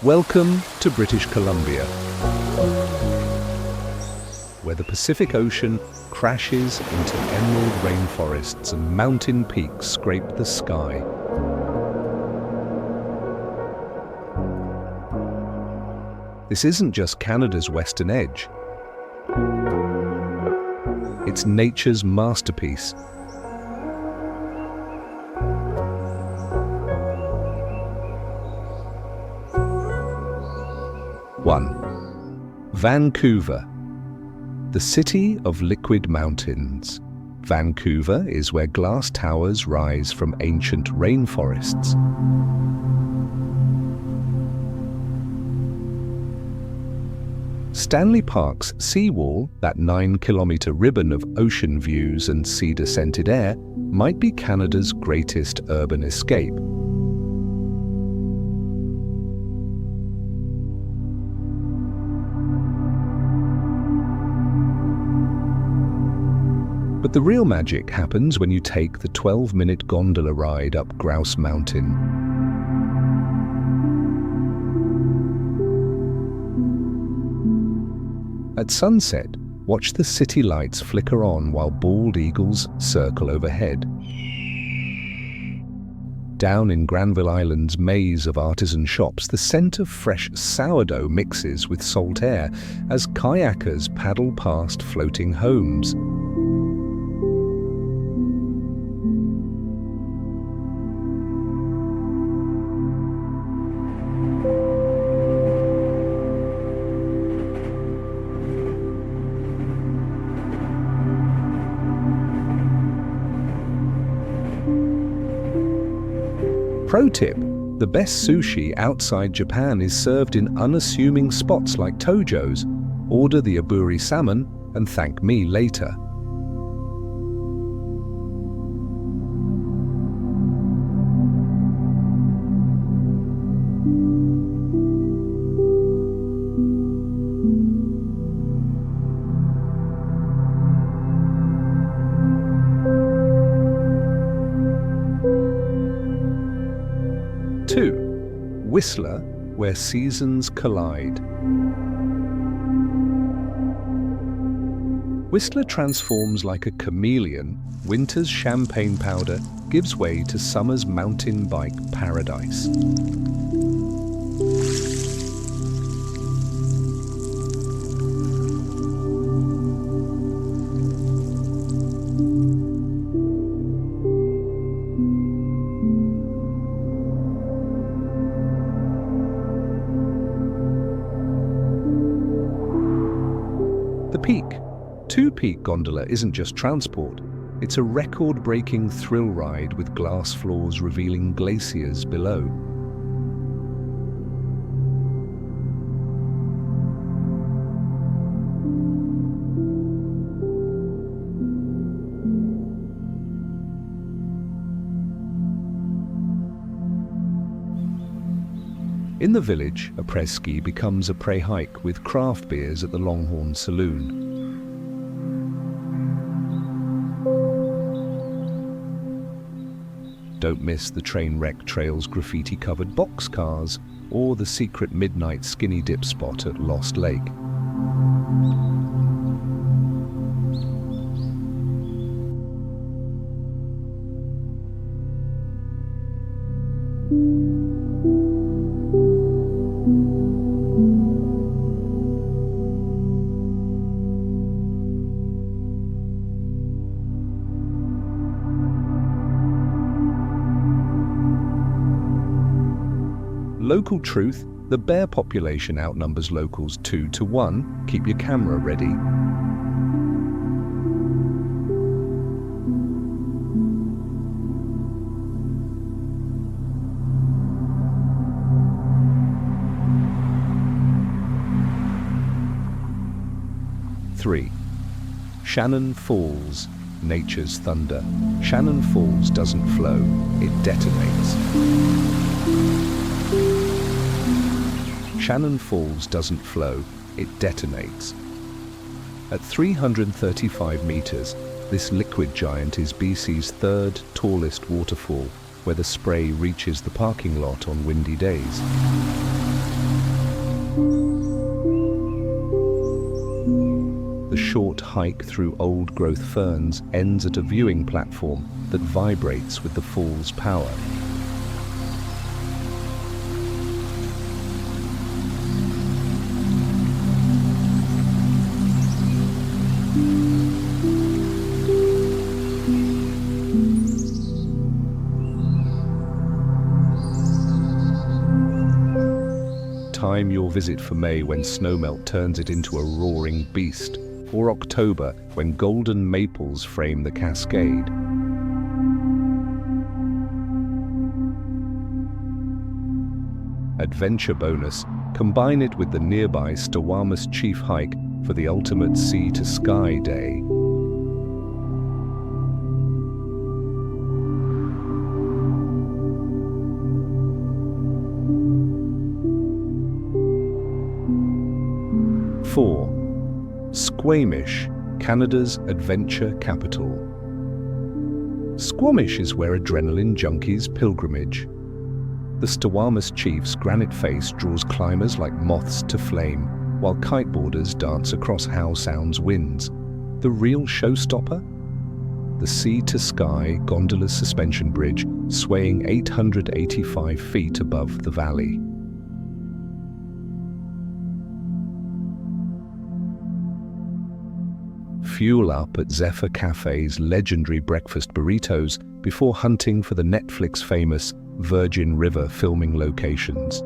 Welcome to British Columbia, where the Pacific Ocean crashes into emerald rainforests and mountain peaks scrape the sky. This isn't just Canada's western edge. It's nature's masterpiece. One, Vancouver, the city of liquid mountains. Vancouver is where glass towers rise from ancient rainforests. Stanley Park's seawall, that 9-kilometre ribbon of ocean views and cedar-scented air, might be Canada's greatest urban escape. But the real magic happens when you take the 12-minute gondola ride up Grouse Mountain. At sunset, watch the city lights flicker on while bald eagles circle overhead. Down in Granville Island's maze of artisan shops, the scent of fresh sourdough mixes with salt air as kayakers paddle past floating homes. Pro tip, the best sushi outside Japan is served in unassuming spots like Tojo's. Order the aburi salmon and thank me later. Whistler, where seasons collide. Whistler transforms like a chameleon. Winter's champagne powder gives way to summer's mountain bike paradise. The Peak. Two-peak gondola isn't just transport, it's a record-breaking thrill ride with glass floors revealing glaciers below. In the village, a après-ski becomes a pré-hike with craft beers at the Longhorn Saloon. Don't miss the train wreck trail's graffiti-covered boxcars or the secret midnight skinny dip spot at Lost Lake. Local truth, the bear population outnumbers locals 2 to 1. Keep your camera ready. Three, Shannon Falls, nature's thunder. Shannon Falls doesn't flow, it detonates. Shannon Falls doesn't flow, it detonates. At 335 meters, this liquid giant is BC's third tallest waterfall, where the spray reaches the parking lot on windy days. short hike through old-growth ferns ends at a viewing platform that vibrates with the fall's power. Time your visit for May when snowmelt turns it into a roaring beast, or October when golden maples frame the cascade. Adventure bonus, combine it with the nearby Squamish Chief hike for the ultimate sea-to-sky day. Squamish, Canada's adventure capital. Squamish is where adrenaline junkies pilgrimage. The Squamish Chief's granite face draws climbers like moths to flame, while kiteboarders dance across Howe Sound's winds. The real showstopper? The sea-to-sky gondola suspension bridge swaying 885 feet above the valley. Fuel up at Zephyr Cafe's legendary breakfast burritos before hunting for the Netflix-famous Virgin River filming locations.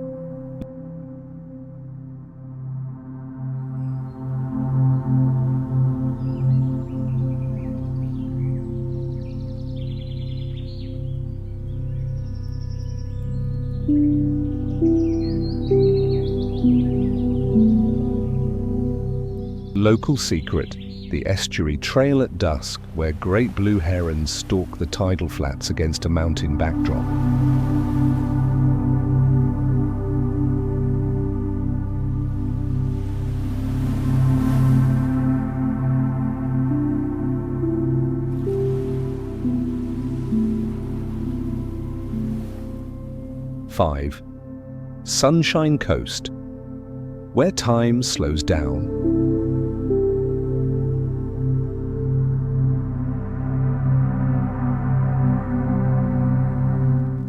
Local secret: the estuary trail at dusk, where great blue herons stalk the tidal flats against a mountain backdrop. Five, Sunshine Coast, where time slows down.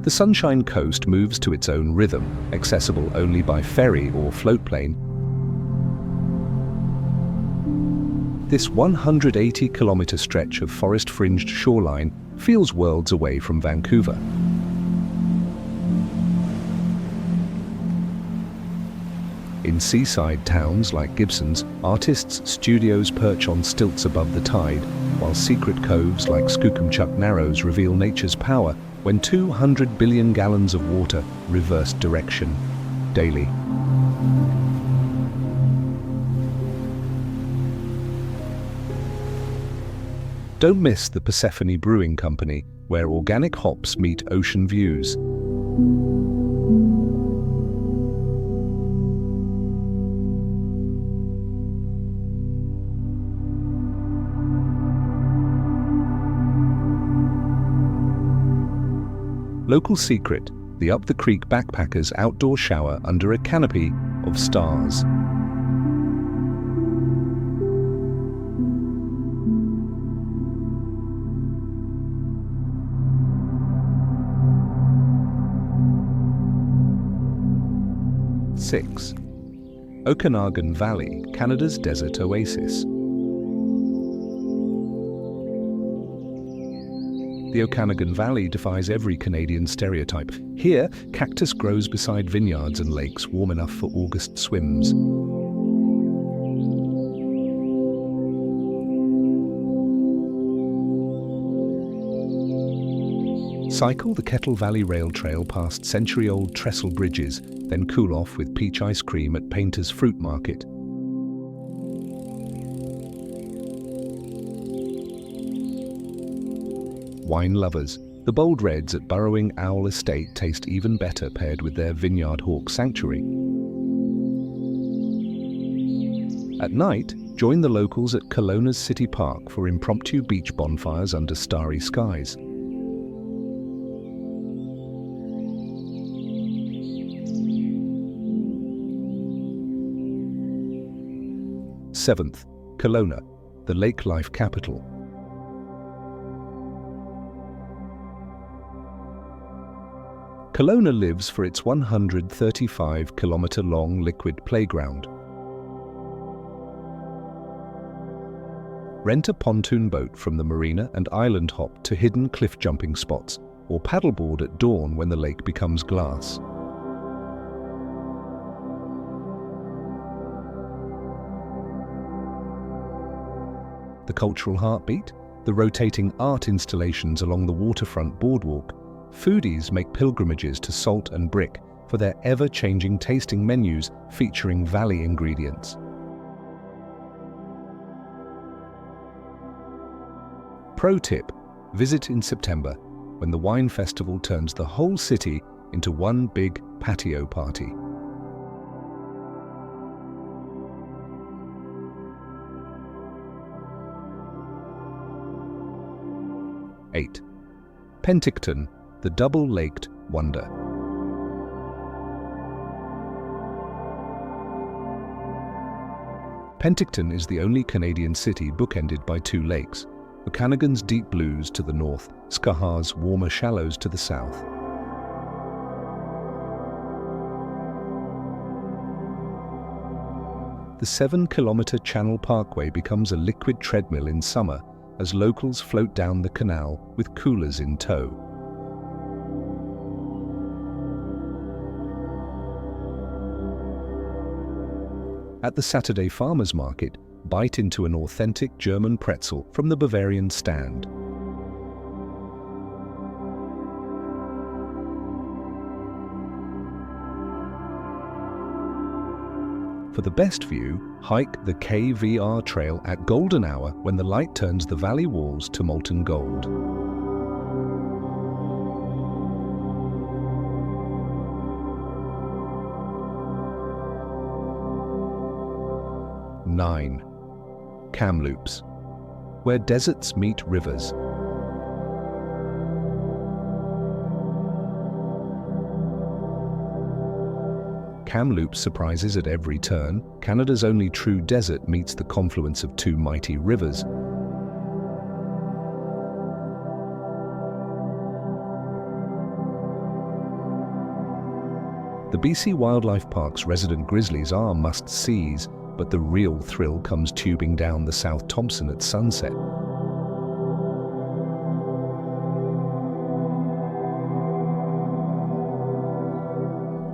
The Sunshine Coast moves to its own rhythm, accessible only by ferry or floatplane. This 180-kilometre stretch of forest-fringed shoreline feels worlds away from Vancouver. In seaside towns like Gibson's, artists' studios perch on stilts above the tide, while secret coves like Skookumchuck Narrows reveal nature's power when 200 billion gallons of water reverse direction daily. Don't miss the Persephone Brewing Company, where organic hops meet ocean views. Local secret: the Up the Creek backpackers' outdoor shower under a canopy of stars. Six, Okanagan Valley, Canada's desert oasis. The Okanagan Valley defies every Canadian stereotype. Here, cactus grows beside vineyards and lakes warm enough for August swims. Cycle the Kettle Valley Rail Trail past century-old trestle bridges, then cool off with peach ice cream at Painter's Fruit Market. Wine lovers, the bold reds at Burrowing Owl Estate taste even better paired with their Vineyard Hawk Sanctuary. At night, join the locals at Kelowna's City Park for impromptu beach bonfires under starry skies. Seventh, Kelowna, the lake life capital. Kelowna lives for its 135-kilometre-long liquid playground. Rent a pontoon boat from the marina and island hop to hidden cliff jumping spots, or paddleboard at dawn when the lake becomes glass. The cultural heartbeat, the rotating art installations along the waterfront boardwalk. Foodies make pilgrimages to Salt and Brick for their ever-changing tasting menus featuring valley ingredients. Pro tip: visit in September, when the wine festival turns the whole city into one big patio party. Eight. Penticton, the double-laked wonder. Penticton is the only Canadian city bookended by two lakes, Okanagan's deep blues to the north, Skaha's warmer shallows to the south. The 7-kilometre Channel Parkway becomes a liquid treadmill in summer as locals float down the canal with coolers in tow. At the Saturday farmers market, bite into an authentic German pretzel from the Bavarian stand. For the best view, hike the KVR trail at golden hour when the light turns the valley walls to molten gold. Nine. Kamloops, where deserts meet rivers. Kamloops surprises at every turn. Canada's only true desert meets the confluence of two mighty rivers. The BC Wildlife Park's resident grizzlies are must-sees, but the real thrill comes tubing down the South Thompson at sunset.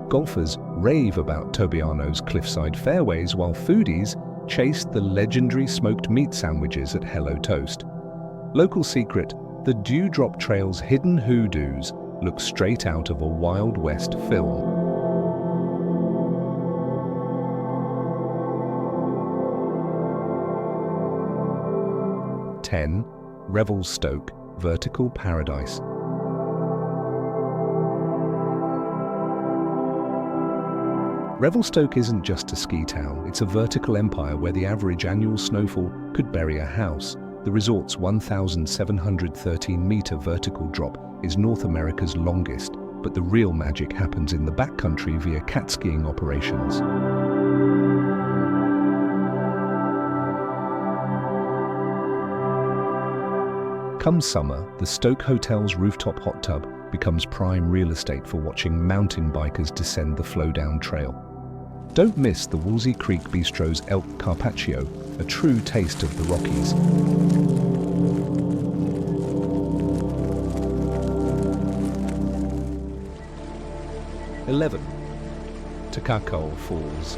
Golfers rave about Tobiano's cliffside fairways, while foodies chase the legendary smoked meat sandwiches at Hello Toast. Local secret: the Dewdrop Trail's hidden hoodoos look straight out of a Wild West film. Revelstoke, vertical paradise. Revelstoke isn't just a ski town, it's a vertical empire where the average annual snowfall could bury a house. The resort's 1,713-meter vertical drop is North America's longest, but the real magic happens in the backcountry via cat skiing operations. Come summer, the Stoke Hotel's rooftop hot tub becomes prime real estate for watching mountain bikers descend the flow-down trail. Don't miss the Woolsey Creek Bistro's elk carpaccio, a true taste of the Rockies. Akakkaw Falls.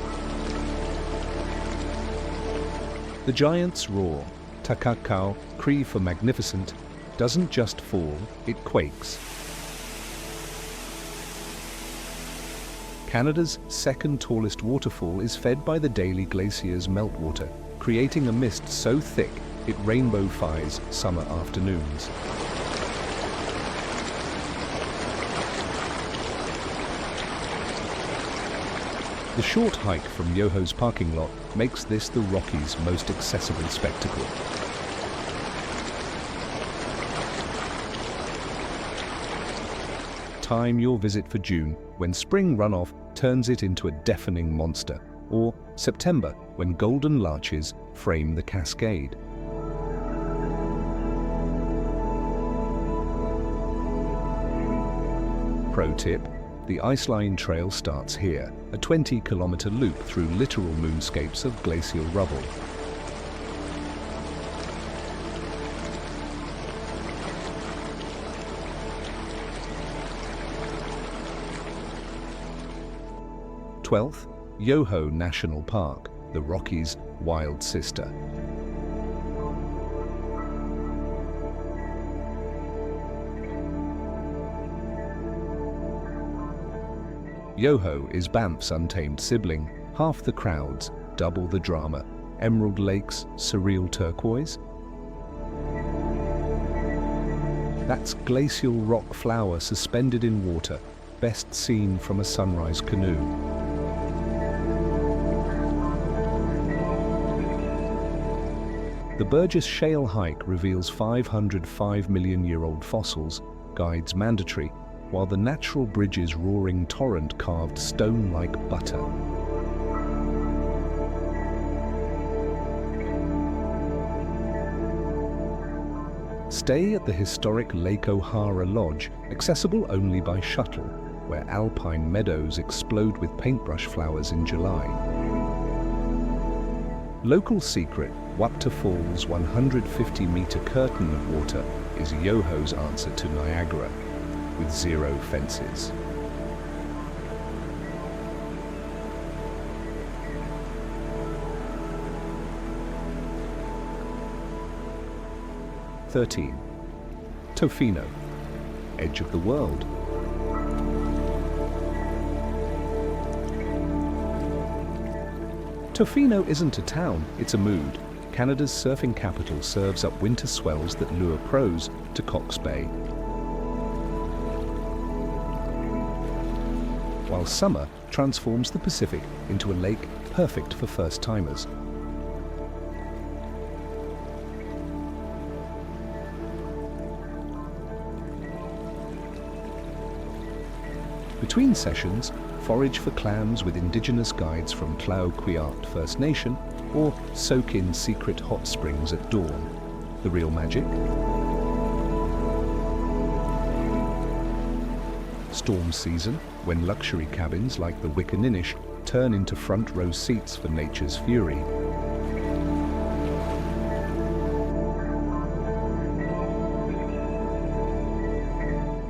The giants roar. Akakkaw, Cree for magnificent, doesn't just fall, it quakes. Canada's second tallest waterfall is fed by the Daly Glacier's meltwater, creating a mist so thick it rainbow-fies summer afternoons. The short hike from Yoho's parking lot makes this the Rockies' most accessible spectacle. Time your visit for June, when spring runoff turns it into a deafening monster, or September, when golden larches frame the cascade. Pro tip: the Iceline Trail starts here, a 20-kilometer loop through literal moonscapes of glacial rubble. Twelfth, Yoho National Park, the Rockies' wild sister. Yoho is Banff's untamed sibling, half the crowds, double the drama, emerald lakes, surreal turquoise. That's glacial rock flower suspended in water, best seen from a sunrise canoe. The Burgess Shale hike reveals 505 million-year-old fossils, guides mandatory, while the natural bridge's roaring torrent carved stone like butter. Stay at the historic Lake O'Hara Lodge, accessible only by shuttle, where alpine meadows explode with paintbrush flowers in July. Local secret, Joffre Falls' 150-meter curtain of water is Yoho's answer to Niagara, with 0 fences. (13) Tofino, edge of the world. Tofino isn't a town, it's a mood. Canada's surfing capital serves up winter swells that lure pros to Cox Bay, while summer transforms the Pacific into a lake perfect for first-timers. Between sessions, forage for clams with Indigenous guides from Tla'aque'eat First Nation, or soak in secret hot springs at dawn. The real magic? Storm season, when luxury cabins like the Wickaninnish turn into front-row seats for nature's fury.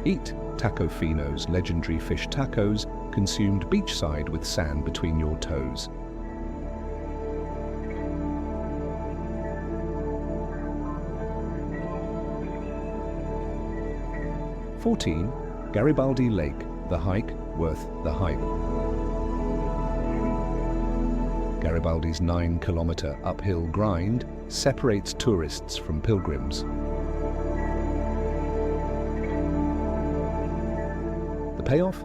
Eat Tacofino's legendary fish tacos, consumed beachside with sand between your toes. (14) Garibaldi Lake, the hike worth the hype. Garibaldi's 9-kilometer uphill grind separates tourists from pilgrims. The payoff?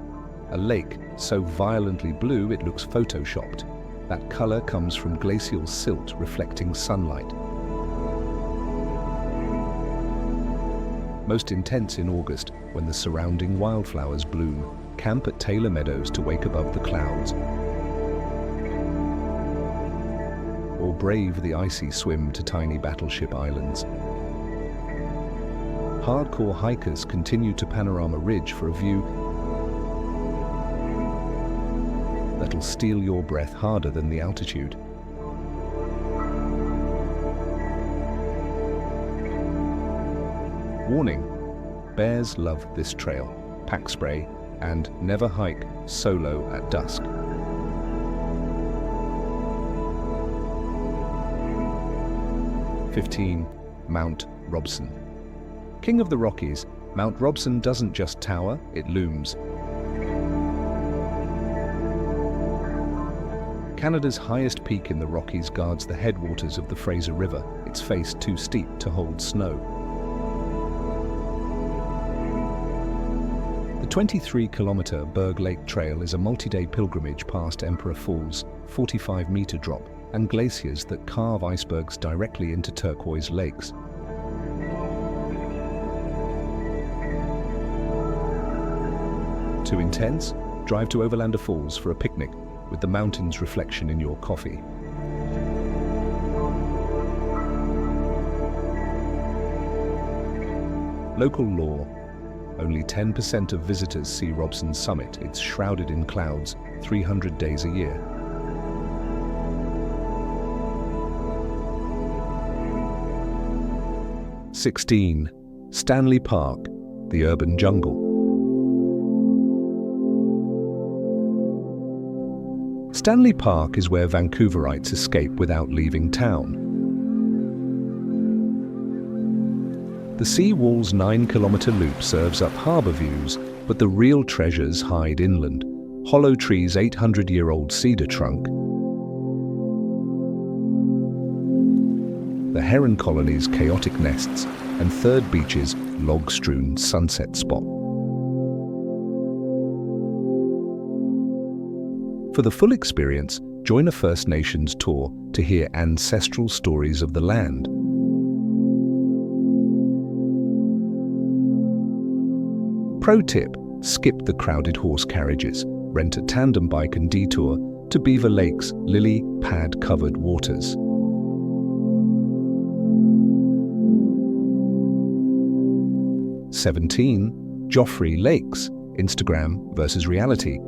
A lake so violently blue it looks photoshopped. That color comes from glacial silt reflecting sunlight. Most intense in August, when the surrounding wildflowers bloom. Camp at Taylor Meadows to wake above the clouds. Or brave the icy swim to tiny battleship islands. Hardcore hikers continue to Panorama Ridge for a view that'll steal your breath harder than the altitude. Warning: bears love this trail. Pack spray, and never hike solo at dusk. (15) Mount Robson. King of the Rockies, Mount Robson doesn't just tower, it looms. Canada's highest peak in the Rockies guards the headwaters of the Fraser River, its face too steep to hold snow. The 23-kilometer Berg Lake Trail is a multi-day pilgrimage past Emperor Falls, 45-meter drop, and glaciers that carve icebergs directly into turquoise lakes. Too intense? Drive to Overlander Falls for a picnic, with the mountain's reflection in your coffee. Local law. Only 10% of visitors see Robson's summit. It's shrouded in clouds 300 days a year. (16) Stanley Park, the urban jungle. Stanley Park is where Vancouverites escape without leaving town. The seawall's 9-kilometre loop serves up harbour views, but the real treasures hide inland. Hollow Tree's 800-year-old cedar trunk, the heron colony's chaotic nests, and Third Beach's log-strewn sunset spot. For the full experience, join a First Nations tour to hear ancestral stories of the land. Pro tip: skip the crowded horse carriages. Rent a tandem bike and detour to Beaver Lake's lily pad-covered waters. (17) Joffre Lakes, Instagram versus reality.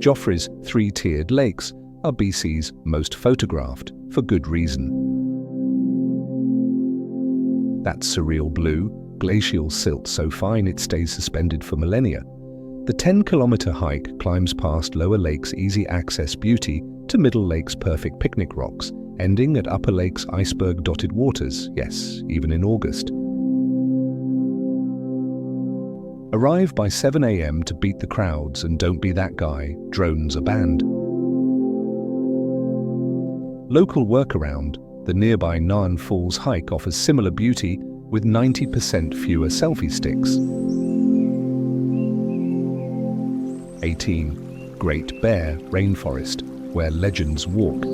Joffre's 3-tiered lakes are BC's most photographed, for good reason. That surreal blue, glacial silt so fine it stays suspended for millennia. The 10-kilometre hike climbs past Lower Lake's easy-access beauty to Middle Lake's perfect picnic rocks, ending at Upper Lake's iceberg-dotted waters, yes, even in August. Arrive by 7 a.m. to beat the crowds, and don't be that guy, drones are banned. Local workaround: the nearby Shannon Falls hike offers similar beauty with 90% fewer selfie sticks. 18. Great Bear Rainforest, where legends walk.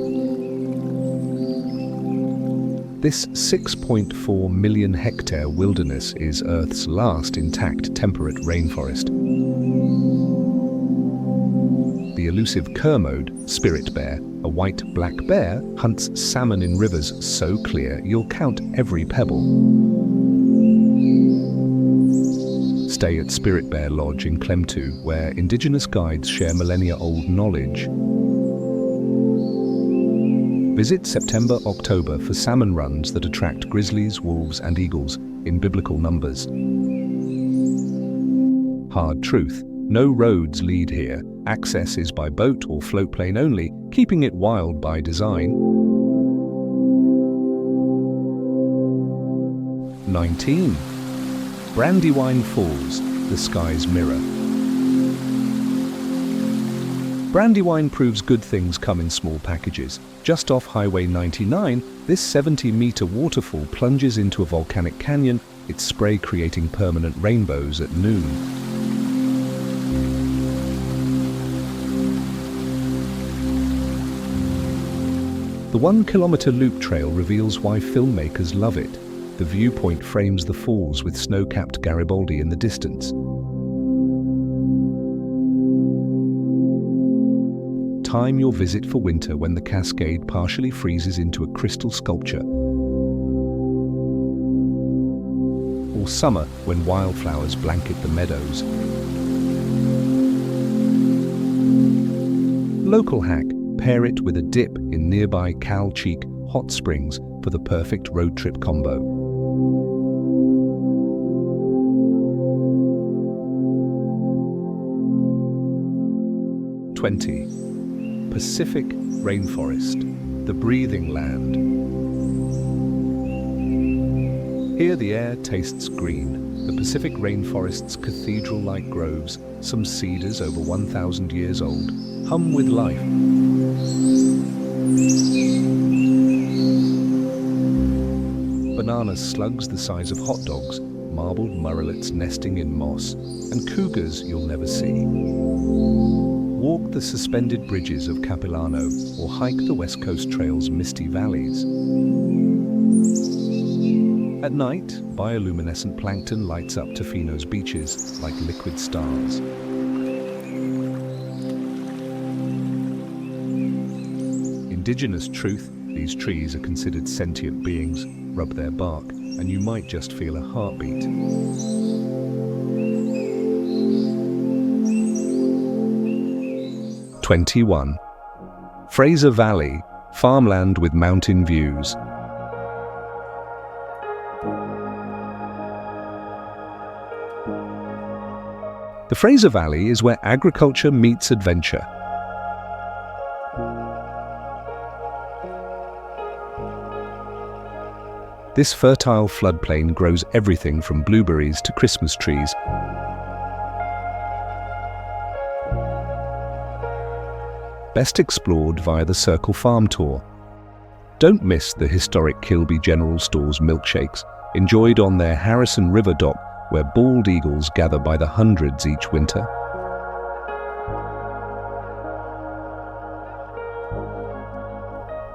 This 6.4 million hectare wilderness is Earth's last intact temperate rainforest. The elusive Kermode, spirit bear, a white-black bear, hunts salmon in rivers so clear you'll count every pebble. Stay at Spirit Bear Lodge in Klemtu, where Indigenous guides share millennia-old knowledge. Visit September-October for salmon runs that attract grizzlies, wolves, and eagles in biblical numbers. Hard truth: no roads lead here. Access is by boat or floatplane only, keeping it wild by design. 19. Brandywine Falls, the sky's mirror. Brandywine proves good things come in small packages. Just off Highway 99, this 70-metre waterfall plunges into a volcanic canyon, its spray creating permanent rainbows at noon. The 1-kilometre loop trail reveals why filmmakers love it. The viewpoint frames the falls with snow-capped Garibaldi in the distance. Time your visit for winter when the cascade partially freezes into a crystal sculpture. Or summer when wildflowers blanket the meadows. Local hack: pair it with a dip in nearby Cal Cheek hot springs for the perfect road trip combo. 20. Pacific Rainforest, the breathing land. Here the air tastes green. The Pacific Rainforest's cathedral-like groves, some cedars over 1,000 years old, hum with life. Banana slugs the size of hot dogs, marbled murrelets nesting in moss, and cougars you'll never see. Walk the suspended bridges of Kitsilano or hike the West Coast Trail's misty valleys. At night, bioluminescent plankton lights up Tofino's beaches like liquid stars. Indigenous truth: these trees are considered sentient beings. Rub their bark, and you might just feel a heartbeat. '21. Fraser Valley, farmland with mountain views. The Fraser Valley is where agriculture meets adventure. This fertile floodplain grows everything from blueberries to Christmas trees. Best explored via the Circle Farm Tour. Don't miss the historic Kilby General Store's milkshakes, enjoyed on their Harrison River dock, where bald eagles gather by the hundreds each winter.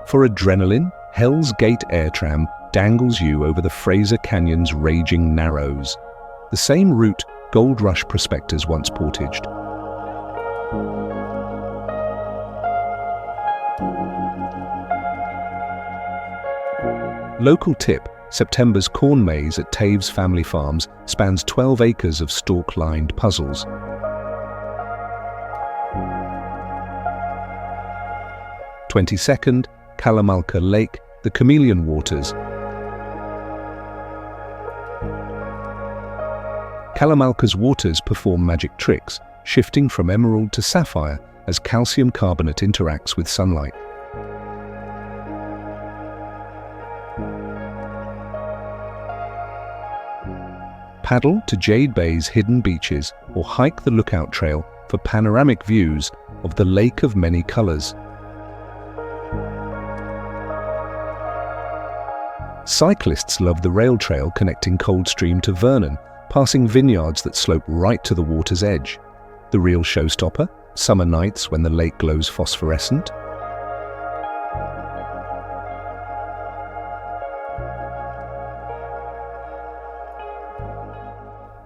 For adrenaline, Hell's Gate Air Tram dangles you over the Fraser Canyon's raging narrows, the same route Gold Rush prospectors once portaged. Local tip: September's corn maze at Taves Family Farms spans 12 acres of stalk-lined puzzles. '22nd, Kalamalka Lake, the Chameleon Waters. Kalamalka's waters perform magic tricks, shifting from emerald to sapphire as calcium carbonate interacts with sunlight. Paddle to Jade Bay's hidden beaches or hike the Lookout Trail for panoramic views of the Lake of Many Colors. Cyclists love the rail trail connecting Coldstream to Vernon, passing vineyards that slope right to the water's edge. The real showstopper, summer nights when the lake glows phosphorescent.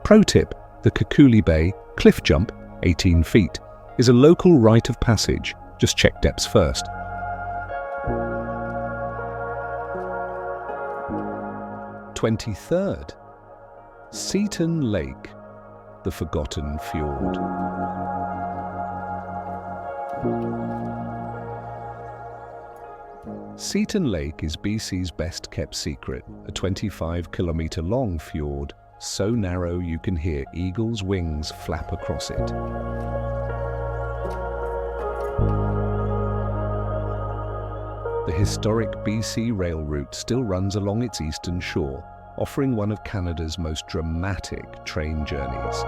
Pro tip: the Kukuli Bay cliff jump, 18 feet, is a local rite of passage. Just check depths first. '23rd, Seton Lake, the forgotten fjord. Seton Lake is BC's best kept secret, a 25-kilometre long fjord, so narrow you can hear eagles' wings flap across it. The historic BC rail route still runs along its eastern shore, offering one of Canada's most dramatic train journeys.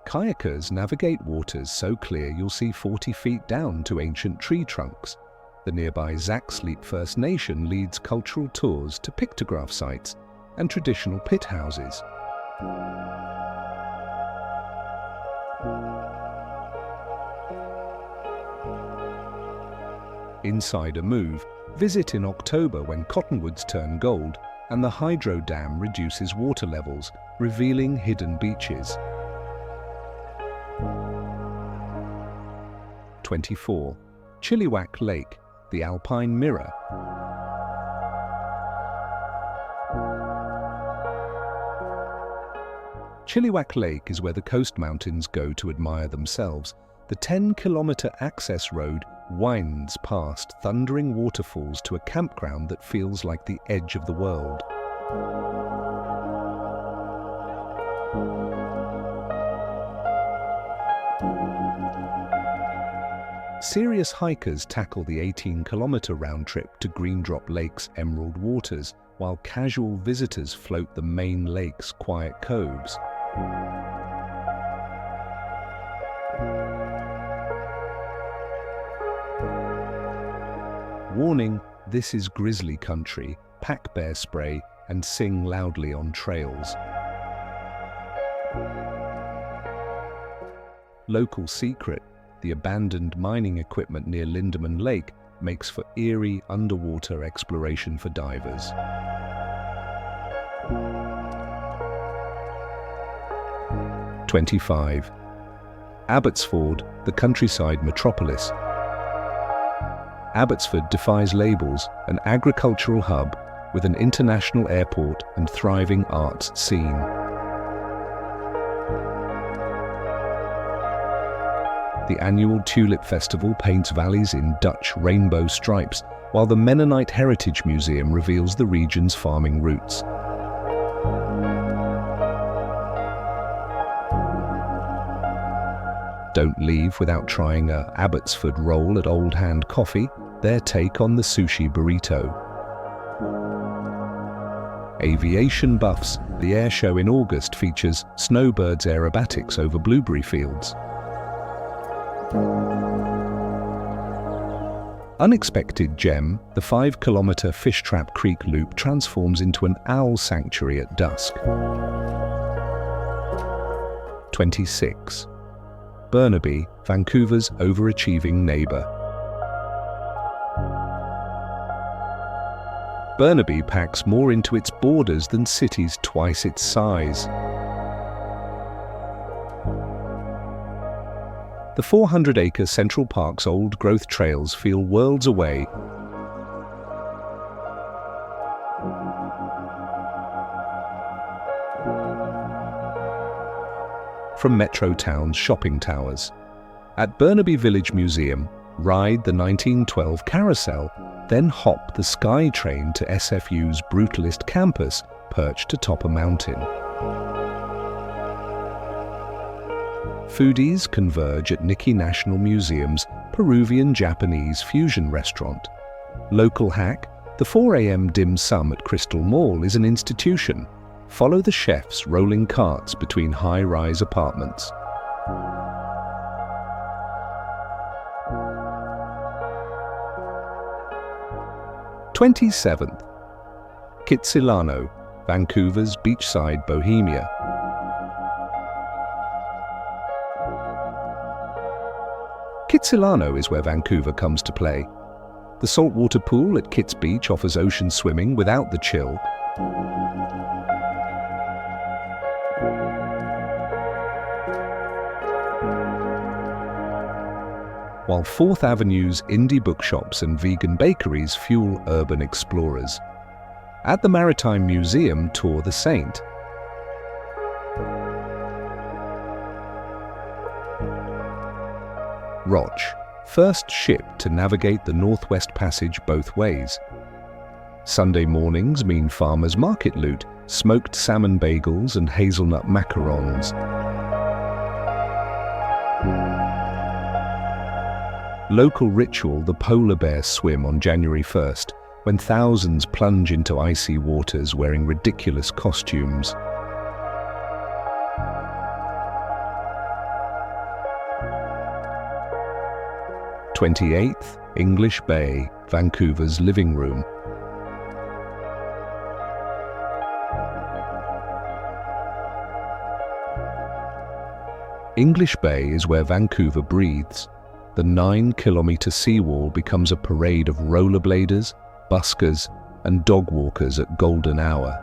Kayakers navigate waters so clear you'll see 40 feet down to ancient tree trunks. The nearby Zaxleep First Nation leads cultural tours to pictograph sites and traditional pit houses. Inside a move, visit in October when cottonwoods turn gold and the hydro dam reduces water levels, revealing hidden beaches. 24. Chilliwack Lake, the Alpine Mirror. Chilliwack Lake is where the coast mountains go to admire themselves. The 10-kilometre access road winds past thundering waterfalls to a campground that feels like the edge of the world. Serious hikers tackle the 18-kilometre round trip to Greendrop Lake's emerald waters, while casual visitors float the main lake's quiet coves. Warning, this is grizzly country. Pack bear spray and sing loudly on trails. Local secret: the abandoned mining equipment near Lindeman Lake makes for eerie underwater exploration for divers. '25. Abbotsford, the countryside metropolis. Abbotsford defies labels, an agricultural hub with an international airport and thriving arts scene. The annual Tulip Festival paints valleys in Dutch rainbow stripes, while the Mennonite Heritage Museum reveals the region's farming roots. Don't leave without trying a Abbotsford roll at Old Hand Coffee, their take on the sushi burrito. Aviation buffs, the air show in August features snowbirds aerobatics over blueberry fields. Unexpected gem, the 5-kilometre Fishtrap Creek Loop transforms into an owl sanctuary at dusk. 26. Burnaby, Vancouver's overachieving neighbour. Burnaby packs more into its borders than cities twice its size. The 400-acre Central Park's old-growth trails feel worlds away. From Metro Town's shopping towers. At Burnaby Village Museum, ride the 1912 carousel, then hop the Sky Train to SFU's brutalist campus perched atop a mountain. Foodies converge at Nikki National Museum's Peruvian-Japanese fusion restaurant. Local hack, the 4 a.m. dim sum at Crystal Mall is an institution. Follow the chefs rolling carts between high-rise apartments. "27th. Kitsilano, Vancouver's beachside bohemia. Kitsilano is where Vancouver comes to play. The saltwater pool at Kits Beach offers ocean swimming without the chill. While 4th Avenue's indie bookshops and vegan bakeries fuel urban explorers. At the Maritime Museum, tour the Saint. Roch, first ship to navigate the Northwest Passage both ways. Sunday mornings mean farmers' market loot, smoked salmon bagels and hazelnut macarons. Local ritual, the polar bear swim on January 1st, when thousands plunge into icy waters wearing ridiculous costumes. "28th, English Bay, Vancouver's living room. English Bay is where Vancouver breathes. The 9-kilometre seawall becomes a parade of rollerbladers, buskers, and dog walkers at golden hour.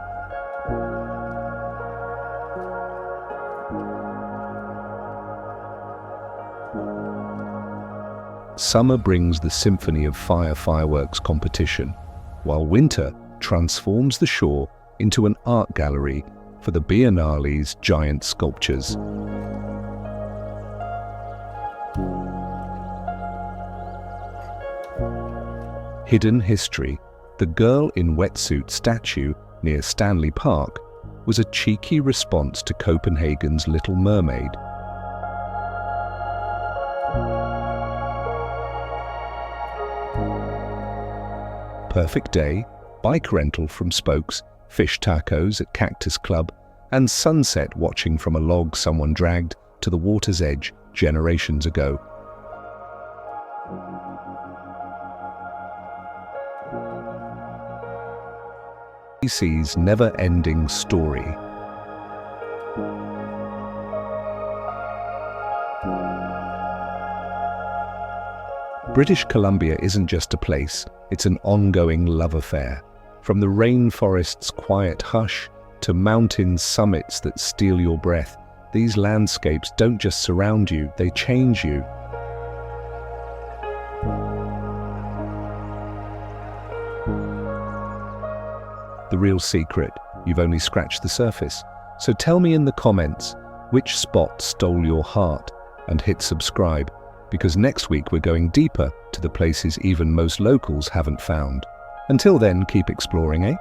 Summer brings the symphony of fireworks competition, while winter transforms the shore into an art gallery for the Biennale's giant sculptures. Hidden history, the girl in wetsuit statue near Stanley Park was a cheeky response to Copenhagen's Little Mermaid. Perfect day, bike rental from Spokes, fish tacos at Cactus Club, and sunset watching from a log someone dragged to the water's edge generations ago. BC's never-ending story. British Columbia isn't just a place, it's an ongoing love affair. From the rainforest's quiet hush to mountain summits that steal your breath, These landscapes don't just surround you, they change you. The real secret, you've only scratched the surface. So tell me in the comments, which spot stole your heart, and hit subscribe, because next week we're going deeper to the places even most locals haven't found. Until then, keep exploring, eh?